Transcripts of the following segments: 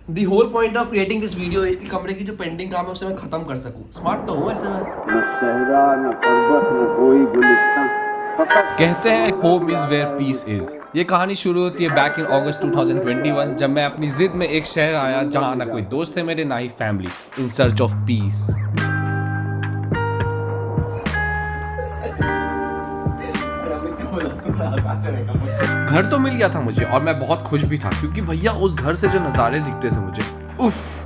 The whole point of creating this video is कि कमरे की जो पेंडिंग काम है उसे मैं खत्म कर सकूं। स्मार्ट तो हूँ ऐसे में। न सहरा न पर्वत न कोई गुलिस्तान। कहते हैं home is where peace is. ये कहानी शुरू होती है बैक इन अगस्त 2021 जब मैं अपनी जिद में एक शहर आया जहां ना कोई दोस्त है मेरे ना ही family, in search of peace. घर तो मिल गया था मुझे और मैं बहुत खुश भी था क्योंकि भैया उस घर से जो नज़ारे दिखते थे मुझे, उफ।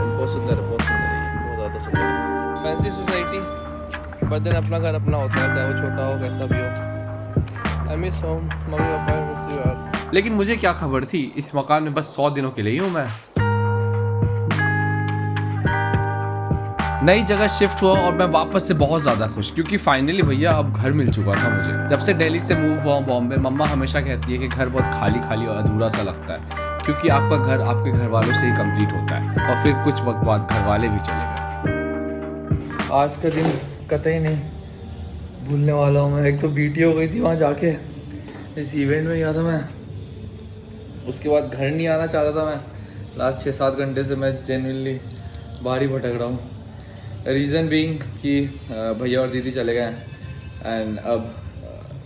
बहुत सुंदर है, बहुत ज़्यादा सुंदर। फैंसी सोसाइटी, बट देन अपना घर अपना होता है, चाहे वो छोटा हो कैसा भी हो। I miss home, mummy papa miss you यार। लेकिन मुझे क्या खबर थी, इस मकान में बस 100 दिनों के लिए ही हूँ मैं। नई जगह शिफ्ट हुआ और मैं वापस से बहुत ज़्यादा खुश क्योंकि फाइनली भैया अब घर मिल चुका था मुझे। जब से दिल्ली से मूव हुआ बॉम्बे, मम्मा हमेशा कहती है कि घर बहुत खाली खाली और अधूरा सा लगता है क्योंकि आपका घर आपके घर वालों से ही कंप्लीट होता है और फिर कुछ वक्त बाद घर वाले भी चले गए। आज का दिन कतई नहीं भूलने वाला हूँ मैं। एक तो बीटी हो गई थी वहाँ जाके, इस इवेंट में गया था मैं, उसके बाद घर नहीं आना चाह रहा था मैं। लास्ट 6-7 घंटे से मैं जेन्युइनली बाहर ही भटक रहा हूँ। रीज़न बीइंग कि भैया और दीदी चले गए एंड अब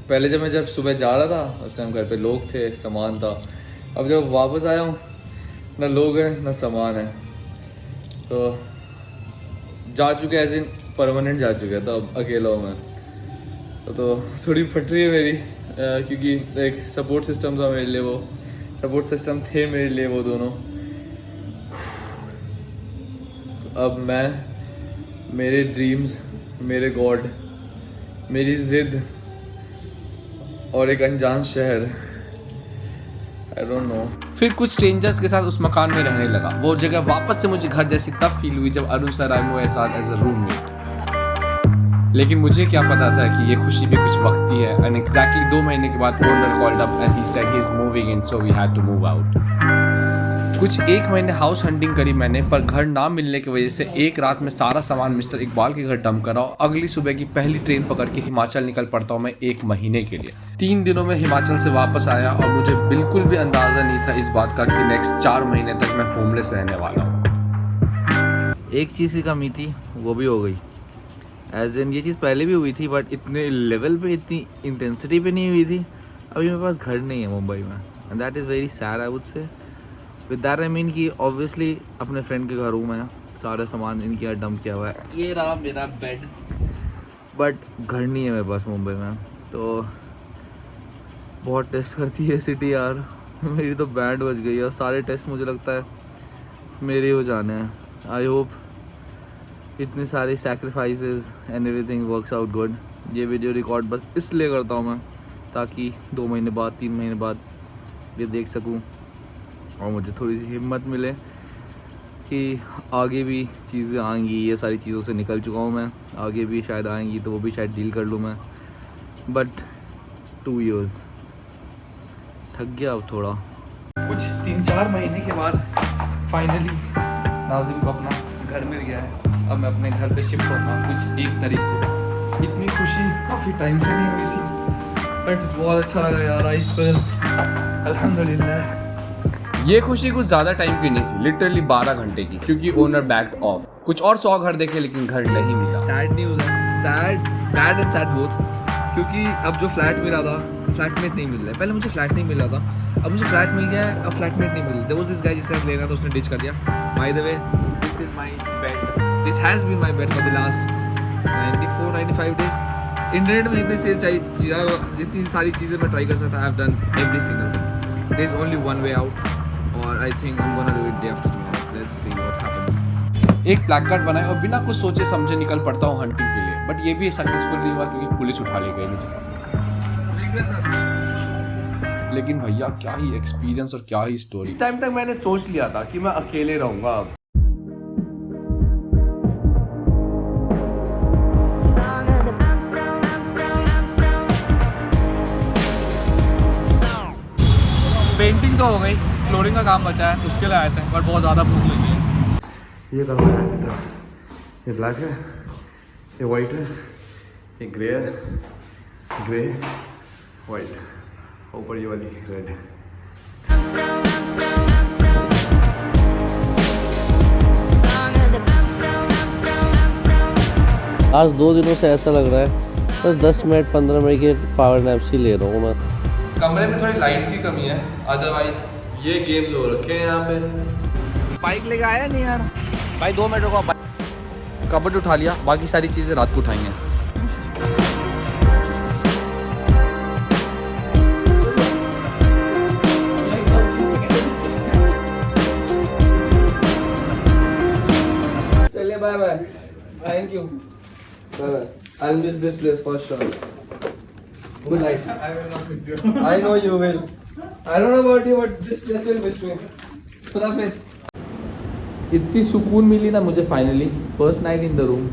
पहले जब सुबह जा रहा था उस टाइम घर पे लोग थे, सामान था। अब जब वापस आया हूँ ना लोग हैं ना सामान है, तो जा चुके ऐसे परमानेंट जा चुके हैं, तो अब अकेला हूँ मैं। तो थोड़ी फट रही है मेरी क्योंकि एक सपोर्ट सिस्टम था मेरे लिए, वो सपोर्ट सिस्टम थे मेरे लिए वो दोनों। तो अब मैं, मेरे ड्रीम्स, मेरे गॉड, मेरी जिद और एक अनजान शहर, आई डोंट नो। फिर कुछ स्ट्रेंजर्स के साथ उस मकान में रहने लगा। वो जगह वापस से मुझे घर जैसी तब फील हुई जब अरुण सर आए मेरे साथ एज अ रूममेट। लेकिन मुझे क्या पता था कि ये खुशी भी कुछ वक्त ही है। एंड एग्जैक्टली 2 महीने के बाद owner called up and he said he is moving in, so we had to move out. कुछ 1 महीने हाउस हंटिंग करी मैंने, पर घर ना मिलने की वजह से एक रात में सारा सामान मिस्टर इकबाल के घर डंप करा और अगली सुबह की पहली ट्रेन पकड़ के हिमाचल निकल पड़ता हूँ मैं 1 महीने के लिए। 3 दिनों में हिमाचल से वापस आया और मुझे बिल्कुल भी अंदाजा नहीं था इस बात का कि नेक्स्ट 4 महीने तक मैं होमलेस रहने वाला हूँ। एक चीज़ की कमी थी, वो भी हो गई। एज इन ये चीज़ पहले भी हुई थी बट इतने लेवल पे, इतनी इंटेंसिटी पे नहीं हुई थी। अभी मेरे पास घर नहीं है मुंबई में and that is very sad I would say. With that I mean कि ऑब्वियसली अपने फ्रेंड के घर हूँ मैं, सारे सामान इनके यहाँ डंप किया हुआ है, ये रहा मेरा बेड, बट घर नहीं है मेरे पास मुंबई में। तो बहुत टेस्ट करती है सिटी यार। मेरी तो बैंड बज गई है और सारे टेस्ट मुझे लगता है मेरे हो जाने हैं। आई होप इतनी सारी sacrifices and everything works out good. ये वीडियो रिकॉर्ड बस इसलिए करता हूँ मैं ताकि 2 महीने बाद 3 महीने बाद ये देख सकूँ और मुझे थोड़ी सी हिम्मत मिले कि आगे भी चीज़ें आएंगी। ये सारी चीज़ों से निकल चुका हूँ मैं, आगे भी शायद आएंगी तो वो भी शायद डील कर लूँ मैं। बट 2 years थक गया अब थोड़ा। कुछ 3-4 महीने के बाद फाइनली नाजिम को अपना घर मिल गया है। अब मैं अपने घर पे शिफ्ट होगा कुछ 1 तारीख को। इतनी खुशी काफ़ी टाइम से नहीं हुई थी बट बहुत अच्छा लगा यार। आई स्वेयर अल्हम्दुलिल्लाह। ये खुशी कुछ ज़्यादा टाइम की नहीं थी, लिटरली 12 घंटे की, क्योंकि ओनर बैक्ड ऑफ। कुछ और 100 घर देखे लेकिन घर नहीं मिला। सैड न्यूज़ है, sad, bad and sad both, क्योंकि अब जो फ्लैट मिला था फ्लैटमेट नहीं मिल रहा है। पहले मुझे फ्लैट नहीं मिल रहा था, अब मुझे फ्लैट मिल गया है, अब फ्लैटमेट नहीं मिल रहा। देयर वाज दिस गाय जिसका लेना था, उसने डिच कर दिया। By the way this is my bed, this has been my bed for the last 94-95 days. Internet में इतनी सारी चीज़ें मैं ट्राई कर सकता, I have done every single thing. There is only one way out और I think I am gonna do it day after tomorrow. Let's see what happens. एक placard बनाया और बिना कुछ सोचे समझे निकल पड़ता हूँ हंटिंग के लिए, बट ये भी सक्सेसफुल नहीं हुआ क्योंकि पुलिस उठा ले गई मुझे। लेकिन भैया क्या ही एक्सपीरियंस और क्या ही स्टोरी। इस टाइम तक मैंने सोच लिया था कि मैं अकेले रहूंगा अब। पेंटिंग तो हो गई, फ्लोरिंग का काम बचा है, उसके लिए आए थे, पर बहुत ज़्यादा भूख लगी है। ये कलर है, ये ब्लैक है, ये वाइट है, ये ग्रे है, ग्रे वाइट, ऊपर ये वाली रेड है। आज 2 दिनों से ऐसा लग रहा है बस 10 मिनट 15 मिनट के पावर नैप्स ही ले रहा हूँ मैं। कमरे में थोड़ी लाइट्स की कमी है, अदरवाइज ये गेम्स हो रखे हैं यहाँ पे। बाइक लेके आया नहीं यार भाई, 2 मिनट रुको। कबर्ड उठा लिया, बाकी सारी चीज़ें रात को उठाएंगे। चलिए bye bye, thank you, I'll miss this place for sure. Good night. I will not miss you. I know you will. I don't know about you, but this place will miss me. खुदा हाफिज़। इतनी सुकून मिली ना मुझे finally, first night in the room.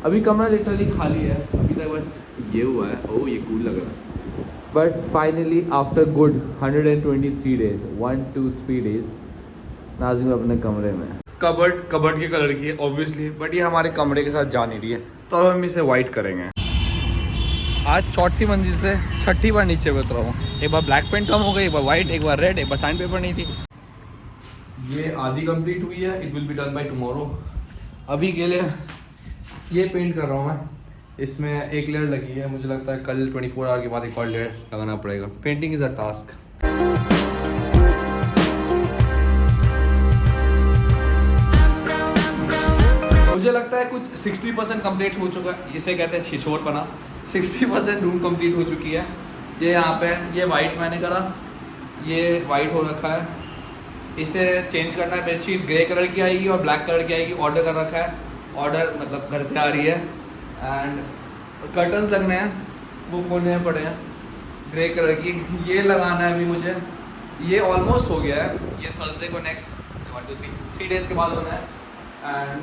अभी कमरा literally खाली है, अभी तक बस ये हुआ है। ओह ये कूल लग रहा है। But finally after good 123 days 1 2 3 days Nazim अपने कमरे में। कबर्ड के कलर की है ऑब्वियसली, बट ये हमारे कमरे के साथ जा नहीं रही है, तो अब हम इसे वाइट करेंगे। आज चौथी मंजिल से छठी बार नीचे उतरा हूँ। एक बार ब्लैक पेंट कम हो गई, एक बार वाइट, एक बार रेड, एक बार साइन पेपर नहीं थी। ये आधी कंप्लीट हुई है, it will be done by tomorrow. अभी के लिए ये पेंट कर रहा हूँ मैं, इसमें एक लेयर लगी है, मुझे लगता है कल 24 आवर के बाद एक और लेयर लगाना पड़ेगा। Painting is a task. मुझे लगता है कुछ 60% कंप्लीट हो चुका है, इसे कहते हैं छिछोरपना। 60% रूम कंप्लीट हो चुकी है। ये यहाँ पे ये वाइट मैंने करा, ये वाइट हो रखा है, इसे चेंज करना है। बेडशीट ग्रे कलर की आएगी और ब्लैक कलर की आएगी, ऑर्डर कर रखा है, ऑर्डर मतलब घर से आ रही है। एंड कर्टन्स लगने हैं, वो खोलने पड़े हैं ग्रे कलर की। ये लगाना है अभी मुझे, ये ऑलमोस्ट हो गया है, ये थर्सडे को नेक्स्ट 1 2 3 डेज़ के बाद होना है। एंड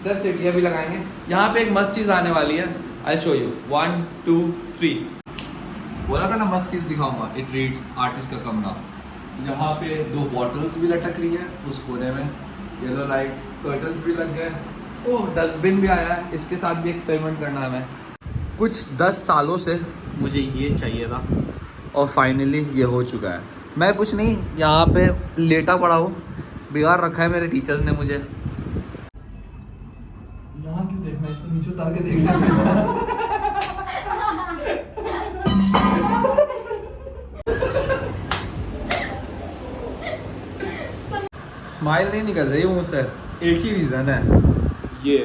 दैट्स इट, ये भी लगाएंगे। यहाँ पे एक मस्त चीज़ आने वाली है, आई शो यू 1 2 3। बोला था ना मस्त चीज़ दिखाऊंगा। इट रीड्स आर्टिस्ट का कमरा। यहाँ पे 2 बॉटल्स भी लटक रही है उस कोने में, येलो लाइट्स, कर्टन्स भी लग गए। ओह डस्टबिन भी आया है, इसके साथ भी एक्सपेरिमेंट करना है हमें। कुछ 10 सालों से मुझे ये चाहिए था और फाइनली ये हो चुका है। मैं कुछ नहीं यहाँ पे लेटा पड़ा हूँ, बिगाड़ रखा है मेरे टीचर्स ने मुझे। यहाँ क्यों देखना, इसको नीचे उतार के देखना। स्माइल नहीं निकल रही मुँह से, एक ही रीज़न है ये।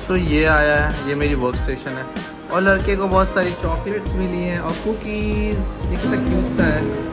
तो ये आया है, ये मेरी वर्क स्टेशन है और लड़के को बहुत सारी चॉकलेट्स मिली हैं और कुकीज़। ये कितना क्यूट सा है।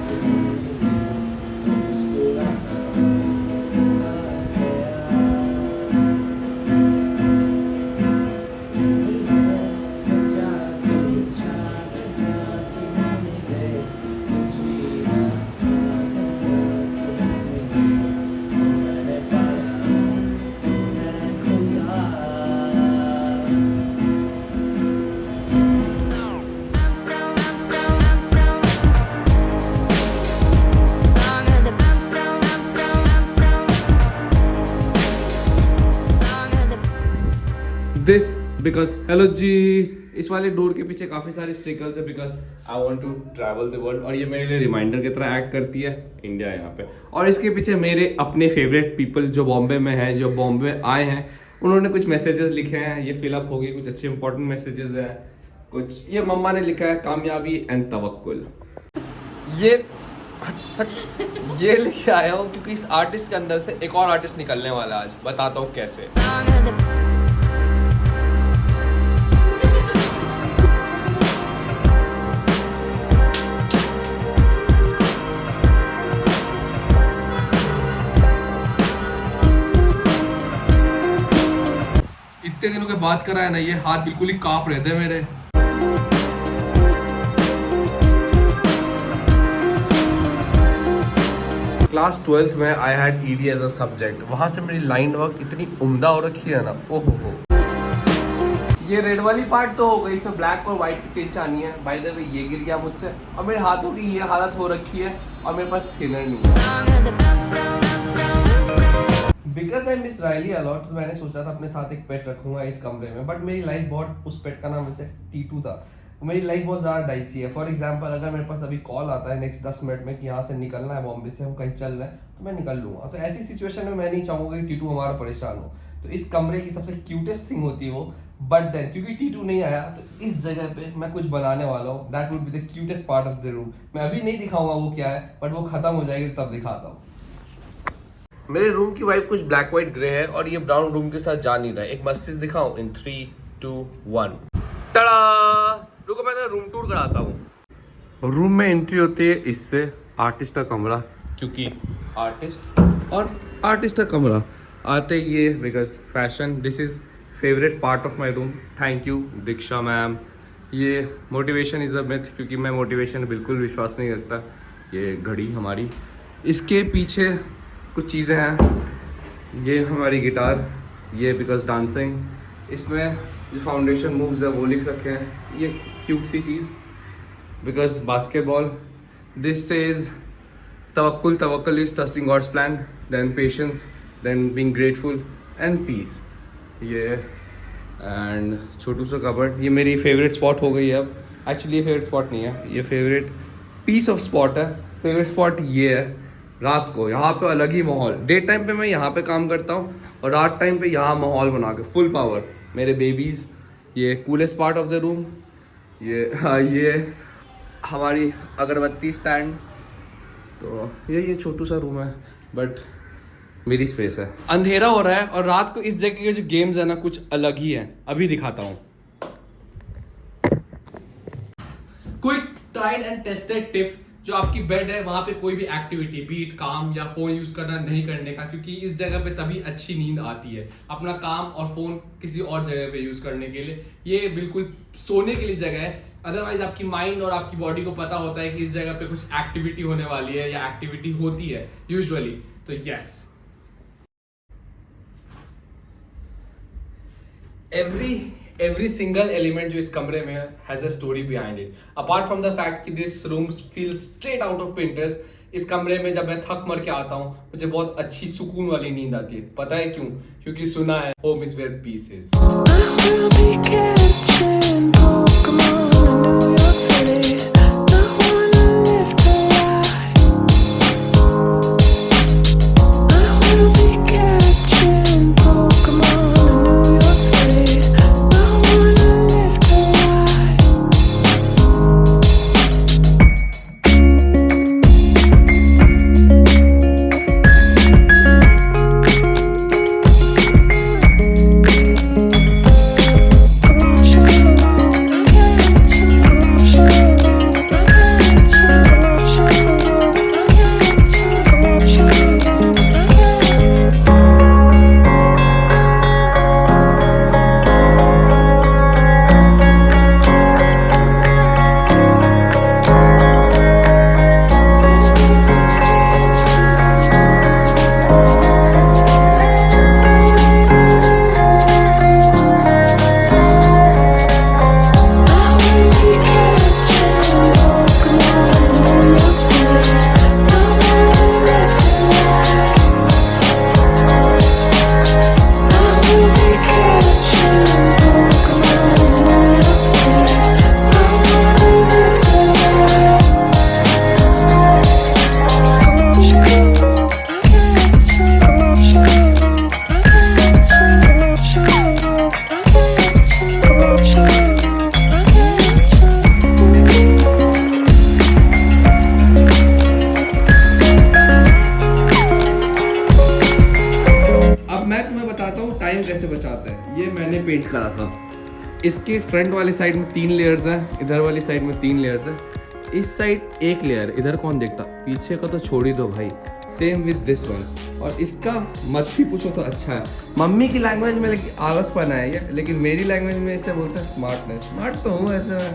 दिस बिकॉज हेलो जी, इस वाले डोर के पीछे काफ़ी सारे स्टिकर्स है because I want to travel the world, और ये मेरे लिए रिमाइंडर की तरह एक्ट करती है इंडिया यहाँ पे। और इसके पीछे मेरे अपने फेवरेट पीपल जो बॉम्बे में हैं, जो बॉम्बे में आए हैं, उन्होंने कुछ मैसेजेस लिखे हैं, ये फिलअप हो गए, कुछ अच्छे इंपॉर्टेंट मैसेजेस हैं। कुछ ये मम्मा ने लिखा है, कामयाबी एंड तवक्कुल। ये लेके आया हूँ क्योंकि इस आर्टिस्ट के अंदर से एक और आर्टिस्ट निकलने वाला है। आज बताता हूँ कैसे। इतने दिनों के बाद करा है ना, ये हाथ बिल्कुल ही कांप रहे थे मेरे। क्लास 12th में I had ED as a subject. वहाँ से मेरी लाइन वर्क इतनी उम्दा हो रखी है ना, ओहो हो। ये रेड वाली पार्ट तो हो गई, इसमें ब्लैक और वाइट की टिंच आनी है। बाय द वे ये गिर गया मुझसे और मेरे हाथों की ये हालत हो रखी है और मेरे पास थिनर नहीं है। Because I miss really a lot, तो मैंने सोचा था अपने साथ एक पेट रखूंगा इस कमरे में, बट मेरी लाइफ बहुत, उस पेट का नाम वैसे टीटू था, मेरी लाइफ बहुत ज़्यादा डाइसी है। फॉर एग्जांपल अगर मेरे पास अभी कॉल आता है नेक्स्ट 10 मिनट में कि यहाँ से निकलना है, बॉम्बे से हम कहीं चल रहे हैं, तो मैं निकल लूँगा। तो ऐसी सिचुएशन में मैं नहीं चाहूँगा कि टीटू हमारा परेशान हो। तो इस कमरे की सबसे क्यूटेस्ट थिंग होती है वो, बट देन क्योंकि टीटू नहीं आया तो इस जगह पे मैं कुछ बनाने वाला हूँ। That would be the cutest part of the room. मैं अभी नहीं दिखाऊंगा वो क्या है, बट वो खत्म हो जाएगी तब दिखाता हूँ। मेरे रूम की वाइब कुछ ब्लैक व्हाइट ग्रे है और ये ब्राउन रूम के साथ जा नहीं रहा है। एक मस्ती दिखाऊं इन 3, 2, 1। टड़ा! रुको मैं रूम टूर कराता हूँ। रूम में एंट्री होती है इससे, आर्टिस्ट का कमरा, क्योंकि आर्टिस्ट और आर्टिस्ट का कमरा आते ये because fashion. This is favourite part of my room. Thank you Diksha ma'am. ये मोटिवेशन इज़ अ मिथ, क्योंकि मैं मोटिवेशन में बिल्कुल विश्वास नहीं रखता। ये घड़ी हमारी, इसके पीछे कुछ चीज़ें हैं। ये हमारी गिटार, ये बिकॉज डांसिंग। इसमें जो फाउंडेशन मूव्स है वो लिख रखे हैं। ये क्यूट सी चीज़ बिकॉज बास्केटबॉल। दिस इज तवक्कुल, तवक्कुल is trusting god's plan, then patience, then being grateful and peace. ये एंड छोटू सा कबर्ड। ये मेरी फेवरेट स्पॉट हो गई है अब। एक्चुअली ये फेवरेट स्पॉट नहीं है, ये फेवरेट पीस ऑफ स्पॉट है। फेवरेट स्पॉट ये है रात को, यहाँ पे अलग ही माहौल। डे टाइम पे मैं यहाँ पे काम करता हूँ और रात टाइम पे यहाँ माहौल बना के फुल पावर। मेरे बेबीज़, ये coolest part of the room. ये हमारी अगरबत्ती स्टैंड। तो ये छोटू सा रूम है बट मेरी स्पेस है। अंधेरा हो रहा है और रात को इस जगह के जो गेम्स है ना कुछ अलग ही है। अभी दिखाता हूँ। Quick tried and tested tip, जो आपकी बेड है वहाँ पे कोई भी एक्टिविटी, बीट काम या फोन यूज करना नहीं करने का, क्योंकि इस जगह पे तभी अच्छी नींद आती है। अपना काम और फोन किसी और जगह पे यूज करने के लिए, ये बिल्कुल सोने के लिए जगह है। अदरवाइज आपकी माइंड और आपकी बॉडी को पता होता है कि इस जगह पे कुछ एक्टिविटी होने वाली है या एक्टिविटी होती है यूजुअली। तो यस, every single element जो इस कमरे में है has a story behind it. Apart from the fact कि this room feels straight out of Pinterest, इस कमरे में जब मैं थक मर के आता हूँ मुझे बहुत अच्छी सुकून वाली नींद आती है। पता है क्यों? क्योंकि सुना है home is where peace is. कैसे बचाता है। ये मैंने पेंट करा था। इसके फ्रंट वाली साइड में 3 लेयर्स हैं, इधर वाली साइड में 3 लेयर्स हैं, इस साइड 1 लेयर, इधर कौन देखता, पीछे का तो छोड़ ही दो भाई। Same with this one. और इसका मत ही पूछो तो अच्छा है। मम्मी की लैंग्वेज में आलसपना है ये, लेकिन मेरी लैंग्वेज में इसे बोलते हैं स्मार्टनेस। स्मार्ट तो हूँ ऐसे में।